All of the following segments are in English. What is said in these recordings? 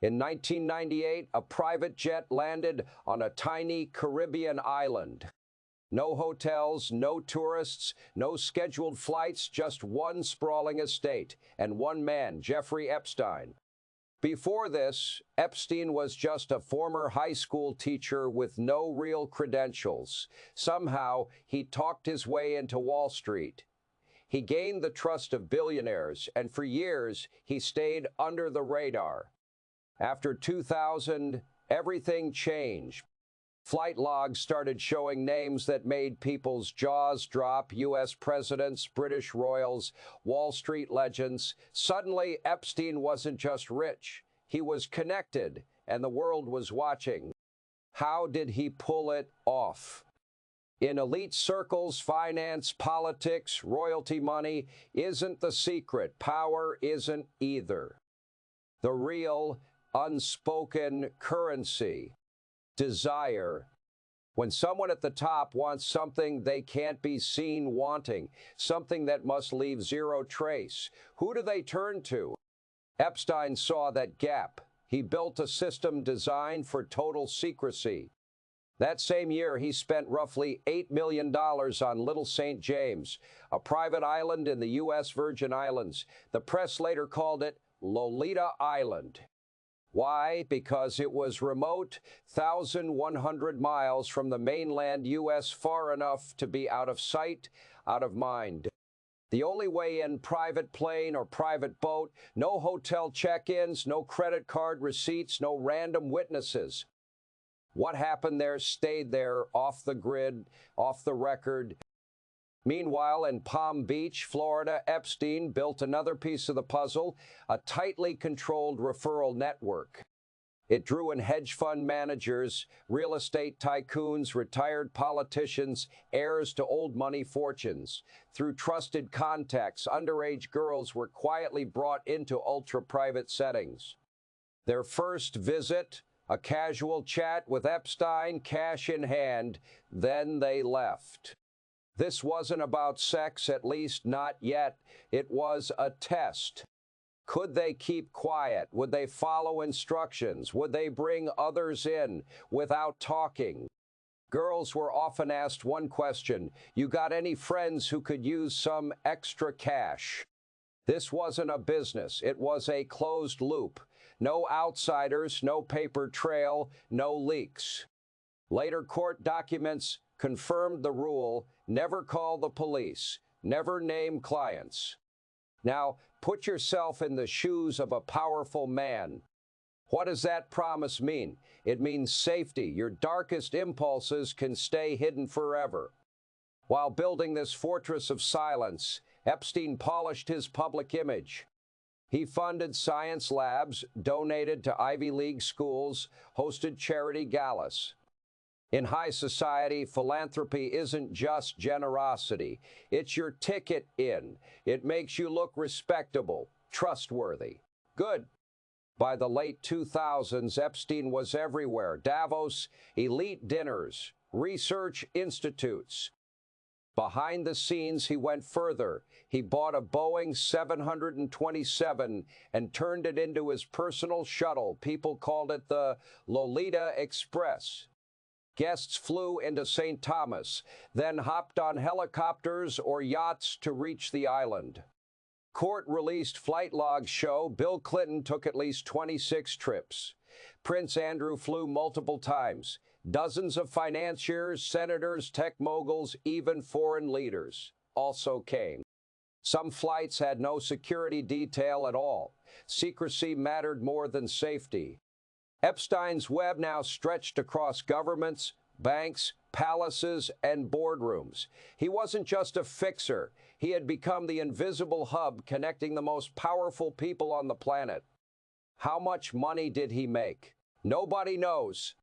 In 1998, a private jet landed on a tiny Caribbean island. No hotels, no tourists, no scheduled flights, just one sprawling estate and one man, Jeffrey Epstein. Before this, Epstein was just a former high school teacher with no real credentials. Somehow, he talked his way into Wall Street. He gained the trust of billionaires, and for years, he stayed under the radar. After 2000, everything changed. Flight logs started showing names that made people's jaws drop: U.S. presidents, British royals, Wall Street legends. Suddenly, Epstein wasn't just rich. He was connected, and the world was watching. How did he pull it off? In elite circles, finance, politics, royalty money isn't the secret. Power isn't either. The real, unspoken currency: desire. When someone at the top wants something they can't be seen wanting, something that must leave zero trace, who do they turn to? Epstein saw that gap. He built a system designed for total secrecy. That same year, he spent roughly $8 million on Little St. James, a private island in the U.S. Virgin Islands. The press later called it Lolita Island. Why? Because it was remote, 1,100 miles from the mainland U.S., far enough to be out of sight, out of mind. The only way in: private plane or private boat, no hotel check-ins, no credit card receipts, no random witnesses. What happened there stayed there, off the grid, off the record. Meanwhile, in Palm Beach, Florida, Epstein built another piece of the puzzle: a tightly controlled referral network. It drew in hedge fund managers, real estate tycoons, retired politicians, heirs to old money fortunes. Through trusted contacts, underage girls were quietly brought into ultra-private settings. Their first visit: a casual chat with Epstein, cash in hand. Then they left. This wasn't about sex, at least not yet. It was a test. Could they keep quiet? Would they follow instructions? Would they bring others in without talking? Girls were often asked one question: "You got any friends who could use some extra cash?" This wasn't a business. It was a closed loop. No outsiders, no paper trail, no leaks. Later court documents confirmed the rule: never call the police, never name clients. Now, put yourself in the shoes of a powerful man. What does that promise mean? It means safety. Your darkest impulses can stay hidden forever. While building this fortress of silence, Epstein polished his public image. He funded science labs, donated to Ivy League schools, hosted charity galas. In high society, philanthropy isn't just generosity. It's your ticket in. It makes you look respectable, trustworthy. Good. By the late 2000s, Epstein was everywhere: Davos, elite dinners, research institutes. Behind the scenes, he went further. He bought a Boeing 727 and turned it into his personal shuttle. People called it the Lolita Express. Guests flew into St. Thomas, then hopped on helicopters or yachts to reach the island. Court-released flight logs show Bill Clinton took at least 26 trips. Prince Andrew flew multiple times. Dozens of financiers, senators, tech moguls, even foreign leaders also came. Some flights had no security detail at all. Secrecy mattered more than safety. Epstein's web now stretched across governments, banks, palaces, and boardrooms. He wasn't just a fixer. He had become the invisible hub connecting the most powerful people on the planet. How much money did he make? Nobody knows.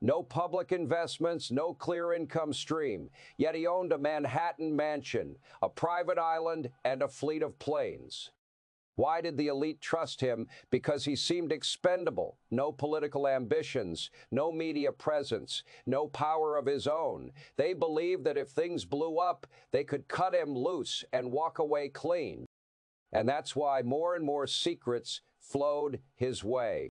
No public investments, no clear income stream. Yet he owned a Manhattan mansion, a private island, and a fleet of planes. Why did the elite trust him? Because he seemed expendable. No political ambitions, no media presence, no power of his own. They believed that if things blew up, they could cut him loose and walk away clean. And that's why more and more secrets flowed his way.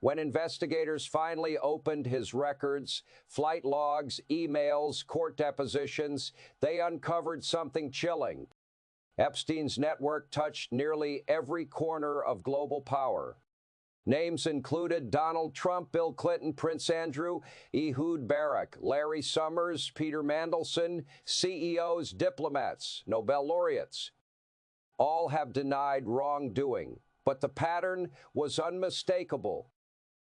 When investigators finally opened his records, flight logs, emails, court depositions, they uncovered something chilling. Epstein's network touched nearly every corner of global power. Names included Donald Trump, Bill Clinton, Prince Andrew, Ehud Barak, Larry Summers, Peter Mandelson, CEOs, diplomats, Nobel laureates. All have denied wrongdoing, but the pattern was unmistakable.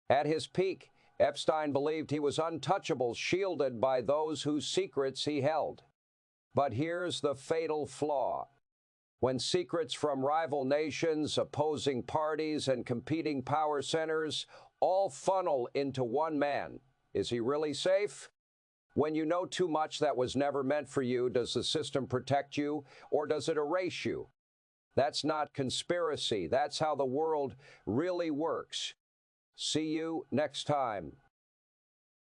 At his peak, Epstein believed he was untouchable, shielded by those whose secrets he held. But here's the fatal flaw. When secrets from rival nations, opposing parties, and competing power centers all funnel into one man, is he really safe? When you know too much that was never meant for you, does the system protect you, or does it erase you? That's not conspiracy. That's how the world really works. See you next time.